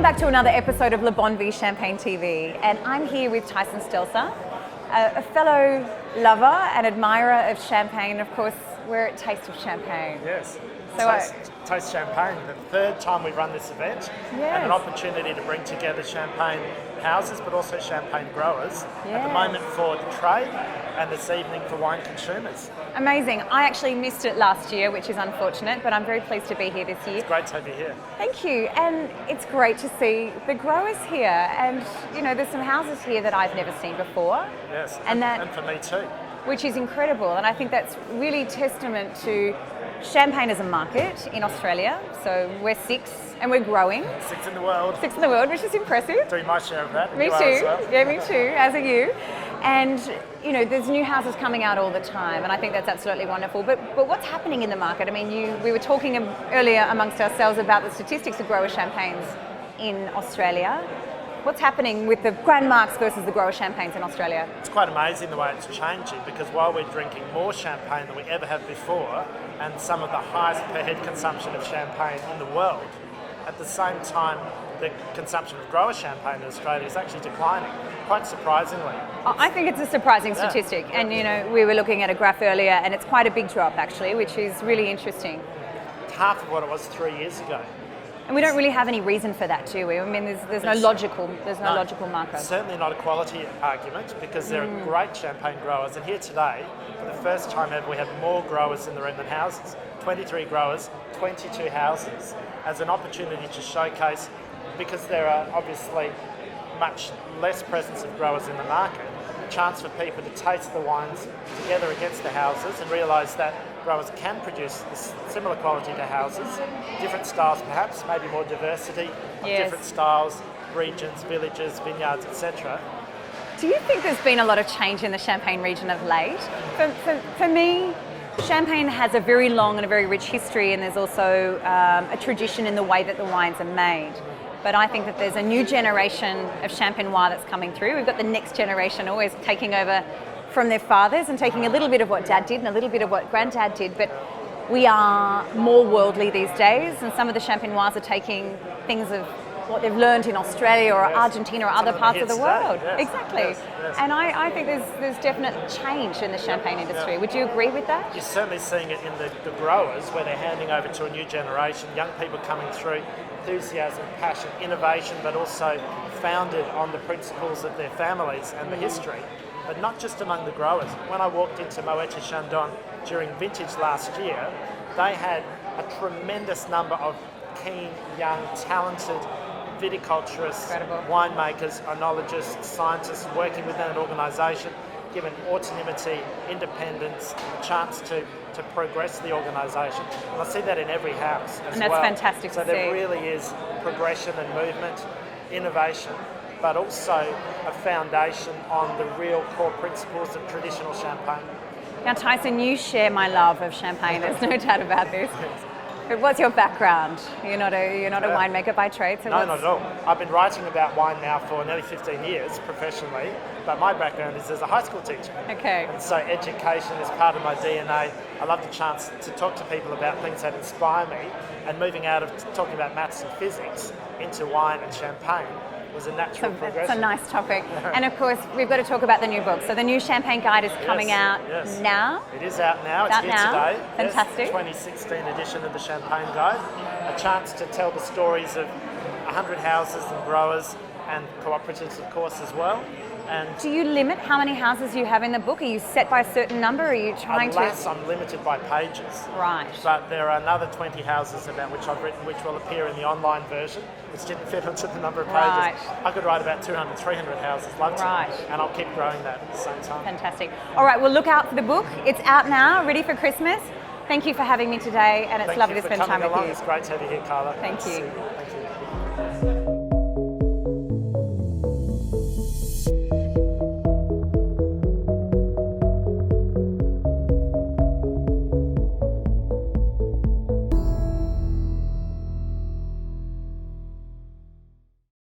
back to another episode of Le Bon V Champagne TV, and I'm here with Tyson Stelzer, a fellow lover and admirer of champagne. Of course, we're at Taste of Champagne. Yes. So Taste Champagne, the third time we've run this event, and an opportunity to bring together champagne houses but also champagne growers at the moment for the trade and this evening for wine consumers. Amazing. I actually missed it last year, which is unfortunate, but I'm very pleased to be here this year. It's great to have you here. Thank you. And it's great to see the growers here, and you know, there's some houses here that I've never seen before. Yes, and for me too. Which is incredible, and I think that's really testament to champagne as a market in Australia. So we're 6 and we're growing. 6 in the world. 6 in the world, which is impressive. Doing my share of that. Me too. As well. Yeah, me too, as are you. And you know, there's new houses coming out all the time, and I think that's absolutely wonderful. But what's happening in the market? I mean, we were talking earlier amongst ourselves about the statistics of grower champagnes in Australia. What's happening with the Grand Marques versus the grower champagnes in Australia? It's quite amazing the way it's changing, because while we're drinking more champagne than we ever have before, and some of the highest per head consumption of champagne in the world, at the same time the consumption of grower champagne in Australia is actually declining, quite surprisingly. I think it's a surprising statistic, and you know, we were looking at a graph earlier, and it's quite a big drop actually, which is really interesting. It's half of what it was 3 years ago. And we don't really have any reason for that, do we? I mean, there's no logical marker. Certainly not a quality argument, because there are great champagne growers, and here today, for the first time ever, we have more growers in the room than houses. 23 growers, 22 houses, as an opportunity to showcase, because there are obviously much less presence of growers in the market, a chance for people to taste the wines together against the houses and realise that growers can produce similar quality to houses, different styles perhaps, maybe more diversity of different styles, regions, villages, vineyards, etc. Do you think there's been a lot of change in the Champagne region of late? For me, Champagne has a very long and a very rich history, and there's also a tradition in the way that the wines are made. But I think that there's a new generation of Champenois that's coming through. We've got the next generation always taking over from their fathers and taking a little bit of what Dad did and a little bit of what Granddad did. But we are more worldly these days, and some of the Champenois are taking things of what they've learned in Australia or Argentina or other parts of the world. Exactly. Yes. And I think there's definite change in the champagne industry. Would you agree with that? You're certainly seeing it in the growers, where they're handing over to a new generation, young people coming through, enthusiasm, passion, innovation, but also founded on the principles of their families and the history. But not just among the growers. When I walked into Moët et Chandon during vintage last year, they had a tremendous number of keen, young, talented viticulturists, winemakers, oenologists, scientists working within an organisation, given autonomy, independence, a chance to progress the organisation. And I see that in every house as well. And that's fantastic to see. So there really is progression and movement, innovation, but also a foundation on the real core principles of traditional champagne. Now, Tyson, you share my love of champagne. There's no doubt about this. But what's your background? You're not a winemaker by trade, so No, not at all. I've been writing about wine now for nearly 15 years professionally, but my background is as a high school teacher. Okay. And so education is part of my DNA. I love the chance to talk to people about things that inspire me, and moving out of talking about maths and physics into wine and champagne was a natural progression. It's a nice topic. And of course, we've got to talk about the new book. So the new Champagne Guide is coming out now. It is out now. It's here today. Fantastic. 2016 edition of the Champagne Guide. A chance to tell the stories of 100 houses and growers and cooperatives, of course, as well. And do you limit how many houses you have in the book? Are you set by a certain number? Or are you trying Alas, I'm limited by pages. Right. But there are another 20 houses about which I've written, which will appear in the online version, which didn't fit onto the number of pages. Right. I could write about 200, 300 houses, love to. Right. And I'll keep growing that at the same time. Fantastic. All right, well, look out for the book. It's out now, ready for Christmas. Thank you for having me today, and it's lovely to spend time with you. It's great to have you here, Kyla. Thank you.